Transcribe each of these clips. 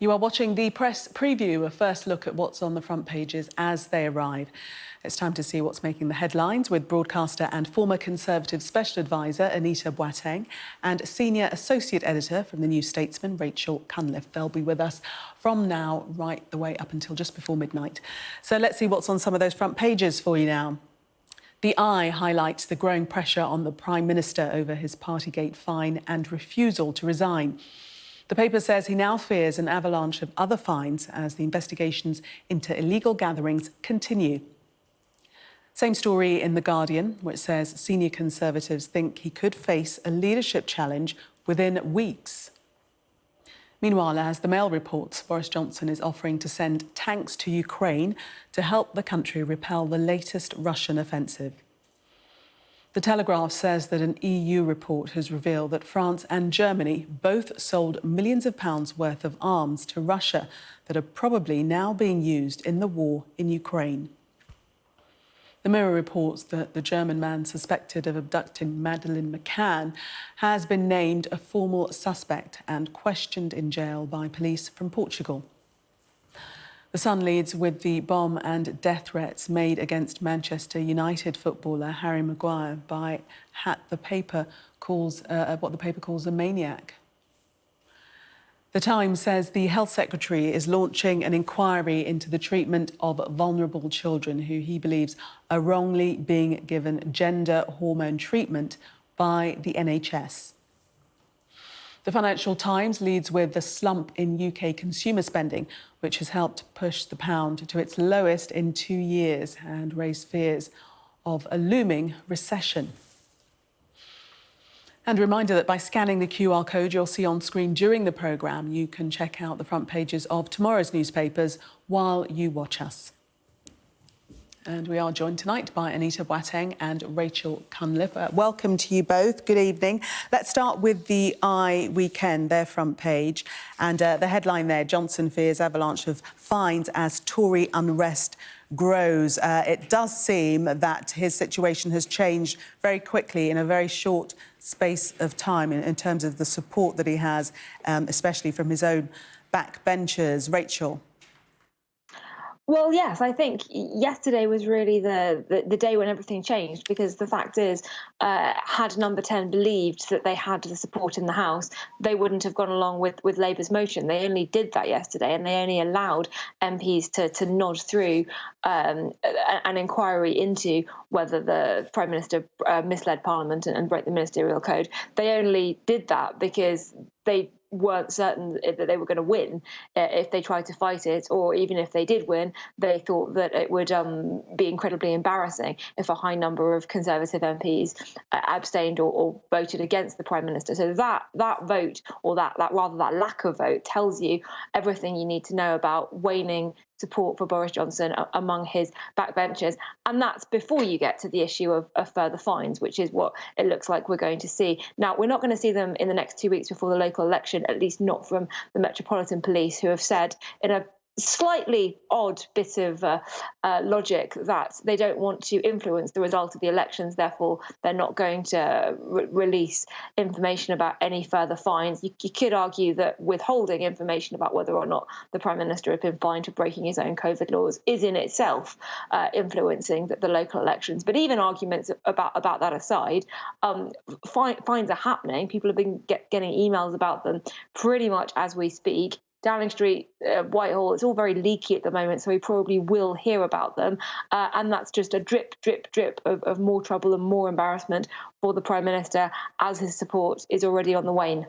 You are watching the press preview, a first look at what's on the front pages as they arrive. It's time to see what's making the headlines with broadcaster and former Conservative Special Advisor Anita Boateng and Senior Associate Editor from the New Statesman, Rachel Cunliffe. They'll be with us from now right the way up until just before midnight. So let's see what's on some of those front pages for you now. The Eye highlights the growing pressure on the Prime Minister over his Partygate fine and refusal to resign. The paper says he now fears an avalanche of other fines as the investigations into illegal gatherings continue. Same story in The Guardian, which says senior Conservatives think he could face a leadership challenge within weeks. Meanwhile, as the Mail reports, Boris Johnson is offering to send tanks to Ukraine to help the country repel the latest Russian offensive. The Telegraph says that an EU report has revealed that France and Germany both sold millions of pounds worth of arms to Russia that are probably now being used in the war in Ukraine. The Mirror reports that the German man suspected of abducting Madeleine McCann has been named a formal suspect and questioned in jail by police from Portugal. The Sun leads with the bomb and death threats made against Manchester United footballer Harry Maguire by what the paper calls a maniac. The Times says the Health Secretary is launching an inquiry into the treatment of vulnerable children who he believes are wrongly being given gender hormone treatment by the NHS. The Financial Times leads with the slump in UK consumer spending, which has helped push the pound to its lowest in 2 years and raise fears of a looming recession. And a reminder that by scanning the QR code you'll see on screen during the programme, you can check out the front pages of tomorrow's newspapers while you watch us. And we are joined tonight by Anita Boateng and Rachel Cunliffe. Welcome to you both. Good evening. Let's start with the Eye Weekend, their front page. And the headline there, Johnson fears avalanche of fines as Tory unrest grows. It does seem that his situation has changed very quickly in a very short space of time in terms of the support that he has, especially from his own backbenchers. Rachel. Well, yes, I think yesterday was really the day when everything changed, because the fact is, had Number 10 believed that they had the support in the House, they wouldn't have gone along with Labour's motion. They only did that yesterday, and they only allowed MPs to nod through an inquiry into whether the Prime Minister misled Parliament and broke the ministerial code. They only did that because they weren't certain that they were going to win if they tried to fight it, or even if they did win, they thought that it would be incredibly embarrassing if a high number of Conservative MPs abstained or voted against the Prime Minister. So that vote, or that lack of vote, tells you everything you need to know about waning support for Boris Johnson among his backbenchers. And that's before you get to the issue of further fines, which is what it looks like we're going to see. Now, we're not going to see them in the next 2 weeks before the local election, at least not from the Metropolitan Police, who have said in a slightly odd bit of logic that they don't want to influence the result of the elections. Therefore, they're not going to release information about any further fines. You could argue that withholding information about whether or not the Prime Minister had been fined for breaking his own COVID laws is in itself influencing the local elections. But even arguments about that aside, fines are happening. People have been getting emails about them pretty much as we speak. Downing Street, Whitehall, it's all very leaky at the moment, so we probably will hear about them. And that's just a drip, drip, drip of more trouble and more embarrassment for the Prime Minister, as his support is already on the wane.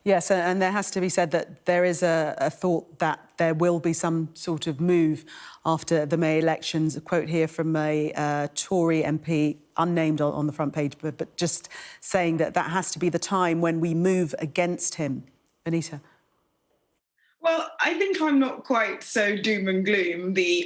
Yes, and there has to be said that there is a thought that there will be some sort of move after the May elections. A quote here from a Tory MP, unnamed on the front page, but just saying that has to be the time when we move against him. Anita? Well, I think I'm not quite so doom and gloom. The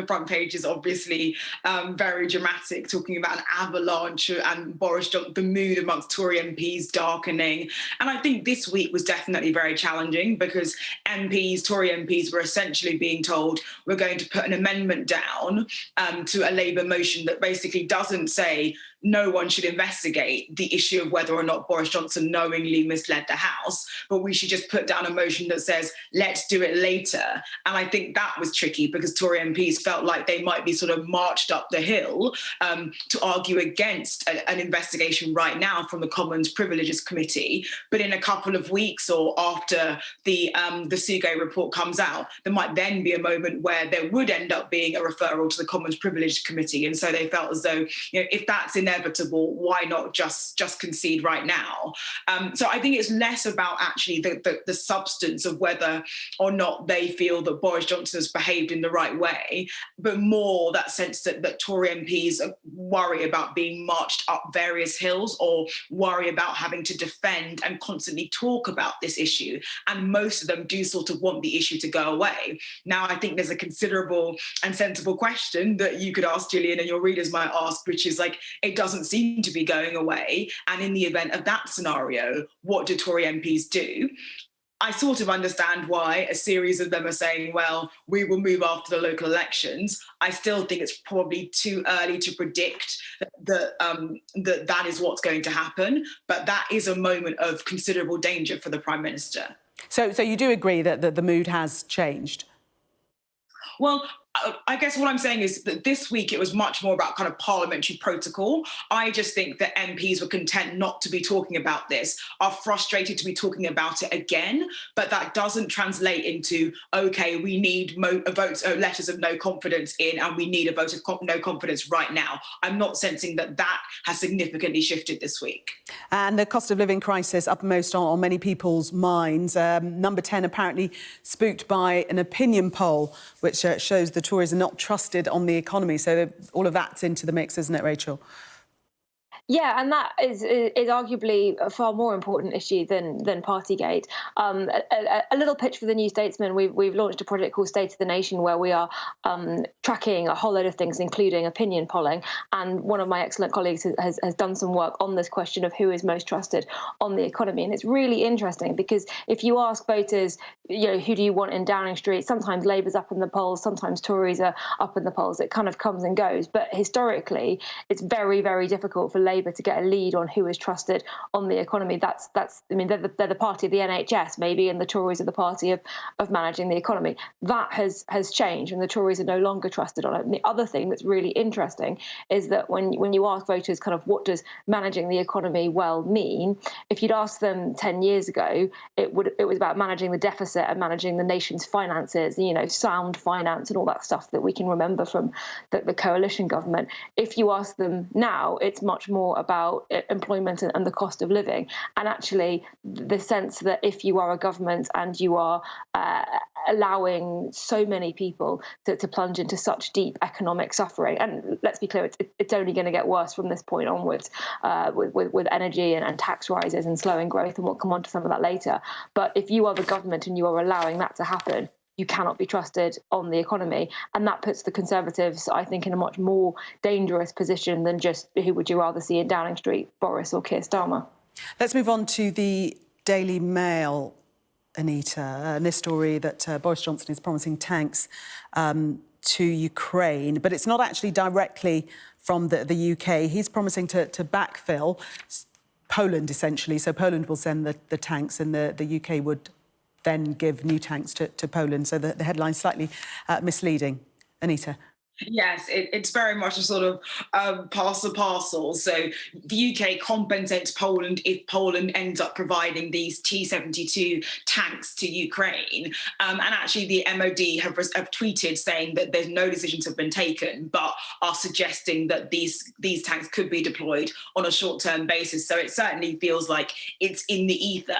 front page is obviously very dramatic, talking about an avalanche and Boris Johnson, the mood amongst Tory MPs darkening. And I think this week was definitely very challenging because Tory MPs were essentially being told, we're going to put an amendment down to a Labour motion that basically doesn't say no one should investigate the issue of whether or not Boris Johnson knowingly misled the House, but we should just put down a motion that says, let's do it later. And I think that was tricky because Tory MPs felt like they might be sort of marched up the hill to argue against an investigation right now from the Commons Privileges Committee. But in a couple of weeks or after the Sugo report comes out, there might then be a moment where there would end up being a referral to the Commons Privileges Committee. And so they felt as though, if that's inevitable, why not just concede right now? So I think it's less about actually the substance of whether or not they feel that Boris Johnson has behaved in the right way, but more that sense that Tory MPs worry about being marched up various hills or worry about having to defend and constantly talk about this issue. And most of them do sort of want the issue to go away. Now, I think there's a considerable and sensible question that you could ask, Gillian, and your readers might ask, which is like, it doesn't seem to be going away. And in the event of that scenario, what do Tory MPs do? I sort of understand why a series of them are saying, well, we will move after the local elections. I still think it's probably too early to predict that is what's going to happen. But that is a moment of considerable danger for the Prime Minister. So you do agree that the mood has changed? Well, I guess what I'm saying is that this week it was much more about kind of parliamentary protocol. I just think that MPs were content not to be talking about this, are frustrated to be talking about it again, but that doesn't translate into, OK, we need letters of no confidence in, and we need a vote of no confidence right now. I'm not sensing that has significantly shifted this week. And the cost of living crisis uppermost on many people's minds. Number 10 apparently spooked by an opinion poll, which shows the Tories are not trusted on the economy. So all of that's into the mix, isn't it, Rachel? Yeah, and that is arguably a far more important issue than Partygate. A little pitch for the New Statesman. We've launched a project called State of the Nation, where we are tracking a whole load of things, including opinion polling. And one of my excellent colleagues has done some work on this question of who is most trusted on the economy. And it's really interesting because if you ask voters, who do you want in Downing Street? Sometimes Labour's up in the polls, sometimes Tories are up in the polls. It kind of comes and goes. But historically, it's very, very difficult for Labour to get a lead on who is trusted on the economy. That's I mean, they're the party of the NHS, maybe, and the Tories are the party of managing the economy. That has changed, and the Tories are no longer trusted on it. And the other thing that's really interesting is that when you ask voters kind of what does managing the economy well mean, if you'd asked them 10 years ago, it was about managing the deficit and managing the nation's finances, sound finance and all that stuff that we can remember from the coalition government. If you ask them now, it's much more about employment and the cost of living. And actually, the sense that if you are a government and you are allowing so many people to plunge into such deep economic suffering, and let's be clear, it's only going to get worse from this point onwards with energy and tax rises and slowing growth, and we'll come on to some of that later. But if you are the government and you are allowing that to happen, you cannot be trusted on the economy. And that puts the Conservatives, I think, in a much more dangerous position than just who would you rather see in Downing Street, Boris or Keir Starmer. Let's move on to the Daily Mail, Anita, and this story that Boris Johnson is promising tanks to Ukraine, but it's not actually directly from the UK. He's promising to backfill Poland, essentially. So Poland will send the tanks, and the UK would then give new tanks to Poland. So the headline's slightly misleading. Anita. Yes, it's very much a sort of pass the parcel. So the UK compensates Poland if Poland ends up providing these T-72 tanks to Ukraine. And actually the MOD have tweeted saying that there's no decisions have been taken, but are suggesting that these tanks could be deployed on a short-term basis. So it certainly feels like it's in the ether.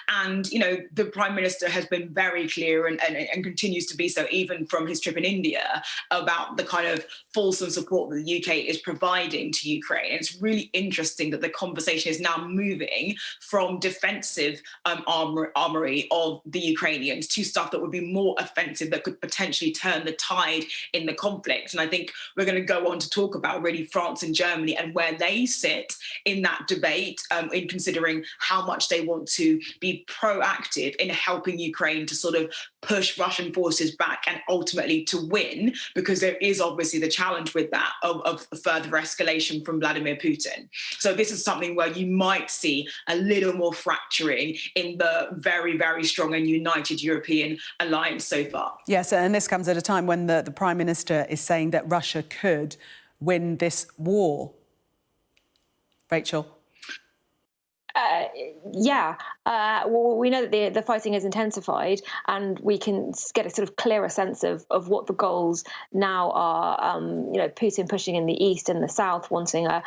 And, the Prime Minister has been very clear and continues to be so, even from his trip in India, about the kind of fulsome support that the UK is providing to Ukraine. And it's really interesting that the conversation is now moving from defensive armory of the Ukrainians to stuff that would be more offensive, that could potentially turn the tide in the conflict. And I think we're going to go on to talk about really France and Germany and where they sit in that debate, in considering how much they want to be proactive in helping Ukraine to sort of push Russian forces back and ultimately to win, because there is is obviously the challenge with that of further escalation from Vladimir Putin. So this is something where you might see a little more fracturing in the very, very strong and united European alliance so far. Yes, and this comes at a time when the Prime Minister is saying that Russia could win this war. Rachel? Well, we know that the fighting has intensified, and we can get a sort of clearer sense of what the goals now are. Putin pushing in the east and the south, wanting a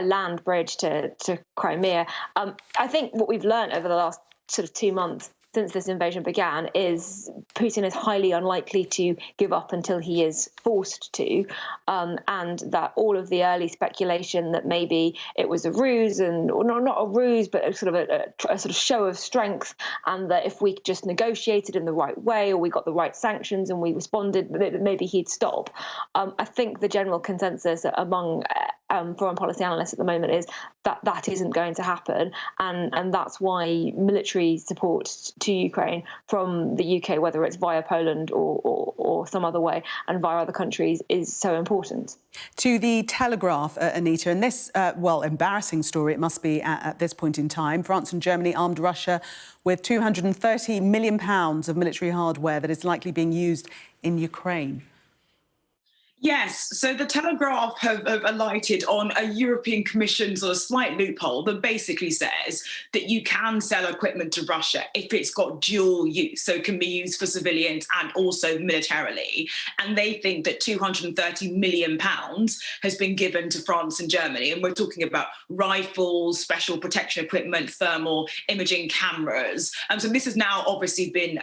land bridge to Crimea. I think what we've learned over the last sort of 2 months since this invasion began is Putin is highly unlikely to give up until he is forced to, and that all of the early speculation that maybe it was a ruse, or not a ruse, but a sort of show of strength, and that if we just negotiated in the right way, or we got the right sanctions and we responded, maybe he'd stop. I think the general consensus among foreign policy analysts at the moment is that isn't going to happen, and that's why military support to Ukraine from the UK, whether it's via Poland or some other way, and via other countries, is so important. To the Telegraph, Anita, and this, embarrassing story it must be at this point in time. France and Germany armed Russia with £230 million of military hardware that is likely being used in Ukraine. Yes, so the Telegraph have alighted on a European Commission sort of slight loophole that basically says that you can sell equipment to Russia if it's got dual use, so it can be used for civilians and also militarily. And they think that £230 million has been given to France and Germany. And we're talking about rifles, special protection equipment, thermal imaging cameras. So this has now obviously been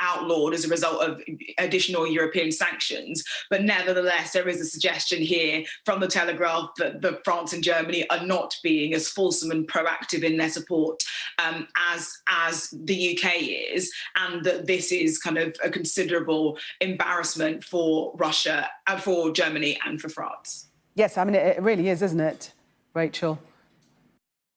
outlawed as a result of additional European sanctions. But nevertheless, there is a suggestion here from the Telegraph that France and Germany are not being as fulsome and proactive in their support as the UK is, and that this is kind of a considerable embarrassment for Russia, for Germany and for France. Yes, I mean, it really is, isn't it, Rachel?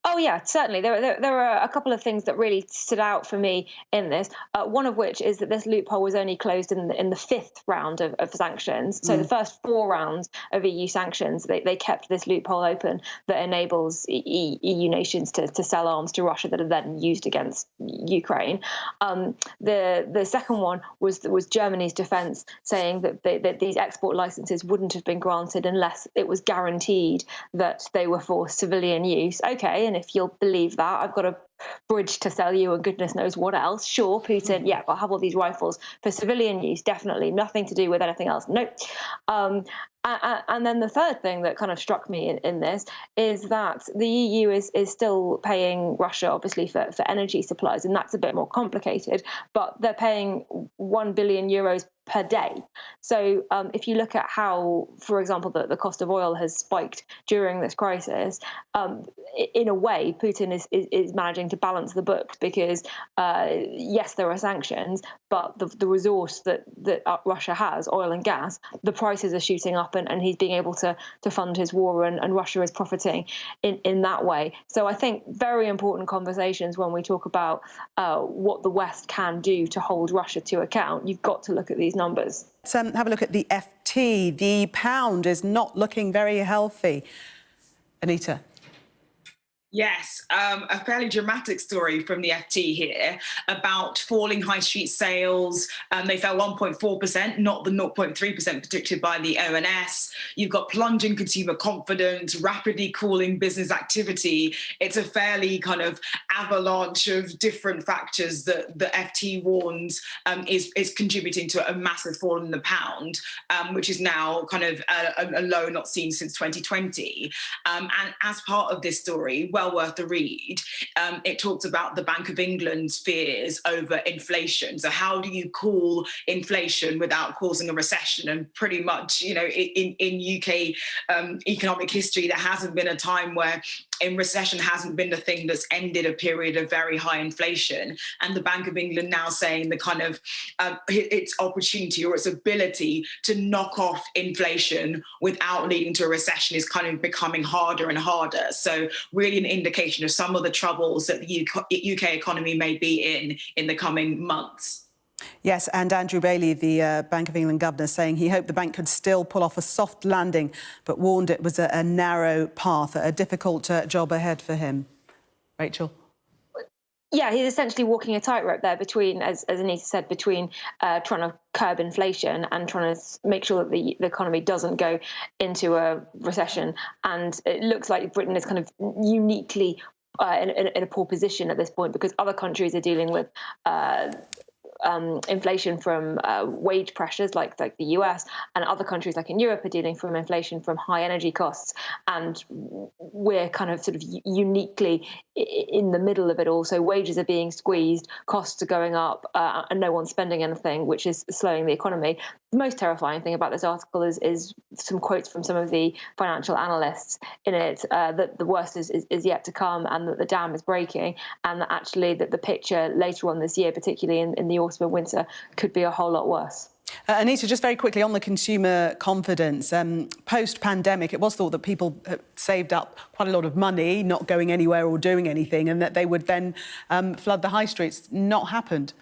Oh, yeah, certainly. There are a couple of things that really stood out for me in this, one of which is that this loophole was only closed in the fifth round of sanctions. So the first 4 rounds of EU sanctions, they kept this loophole open that enables EU nations to sell arms to Russia that are then used against Ukraine. The second one was Germany's defence, saying that these export licenses wouldn't have been granted unless it was guaranteed that they were for civilian use. OK, and if you'll believe that, I've got a bridge to sell you and goodness knows what else. Sure, Putin, yeah, I'll have all these rifles for civilian use, definitely. Nothing to do with anything else. Nope. And then the third thing that kind of struck me in this is that the EU is still paying Russia, obviously, for energy supplies, and that's a bit more complicated, but they're paying €1 billion per day. So if you look at how, for example, the cost of oil has spiked during this crisis, in a way, Putin is managing to balance the books because, yes, there are sanctions, but the resource that Russia has, oil and gas, the prices are shooting up and he's being able to fund his war and Russia is profiting in that way. So I think very important conversations when we talk about what the West can do to hold Russia to account. You've got to look at these numbers. Let's have a look at the FT. The pound is not looking very healthy. Anita. Yes, a fairly dramatic story from the FT here about falling high street sales. They fell 1.4%, not the 0.3% predicted by the ONS. You've got plunging consumer confidence, rapidly cooling business activity. It's a fairly kind of avalanche of different factors that the FT warns is contributing to a massive fall in the pound, which is now kind of a low not seen since 2020. And as part of this story, well worth a read. It talks about the Bank of England's fears over inflation. So how do you cool inflation without causing a recession? And pretty much, in UK economic history, there hasn't been a time where recession hasn't been the thing that's ended a period of very high inflation. And the Bank of England now saying the kind of its opportunity or its ability to knock off inflation without leading to a recession is kind of becoming harder and harder. So really an indication of some of the troubles that the UK economy may be in the coming months. Yes, and Andrew Bailey, the Bank of England governor, saying he hoped the bank could still pull off a soft landing, but warned it was a narrow path, a difficult job ahead for him. Rachel? Yeah, he's essentially walking a tightrope there between, as Anita said, between trying to curb inflation and trying to make sure that the economy doesn't go into a recession. And it looks like Britain is kind of uniquely in a poor position at this point, because other countries are dealing with inflation from wage pressures, like the US, and other countries like in Europe are dealing from inflation from high energy costs, and we're kind of sort of uniquely in the middle of it all. So wages are being squeezed, costs are going up, and no one's spending anything, which is slowing the economy. The most terrifying thing about this article is some quotes from some of the financial analysts in it, that the worst is yet to come, and that the dam is breaking, and that actually that the picture later on this year, particularly in the autumn and winter, could be a whole lot worse. Anita, just very quickly on the consumer confidence, post-pandemic, it was thought that people saved up quite a lot of money, not going anywhere or doing anything, and that they would then flood the high streets. Not happened.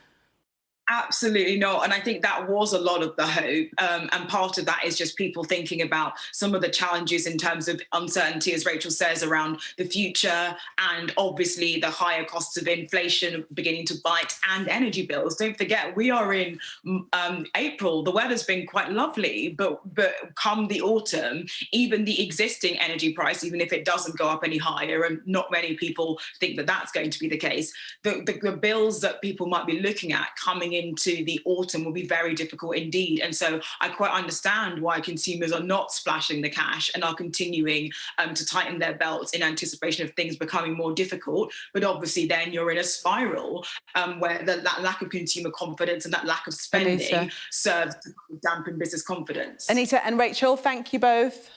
Absolutely not. And I think that was a lot of the hope. And part of that is just people thinking about some of the challenges in terms of uncertainty, as Rachel says, around the future, and obviously the higher costs of inflation beginning to bite, and energy bills. Don't forget, we are in April. The weather's been quite lovely, but come the autumn, even the existing energy price, even if it doesn't go up any higher, and not many people think that that's going to be the case, the bills that people might be looking at coming into the autumn will be very difficult indeed. And so I quite understand why consumers are not splashing the cash and are continuing to tighten their belts in anticipation of things becoming more difficult. But obviously then you're in a spiral where that lack of consumer confidence and that lack of spending serves to dampen business confidence. Anita and Rachel, thank you both.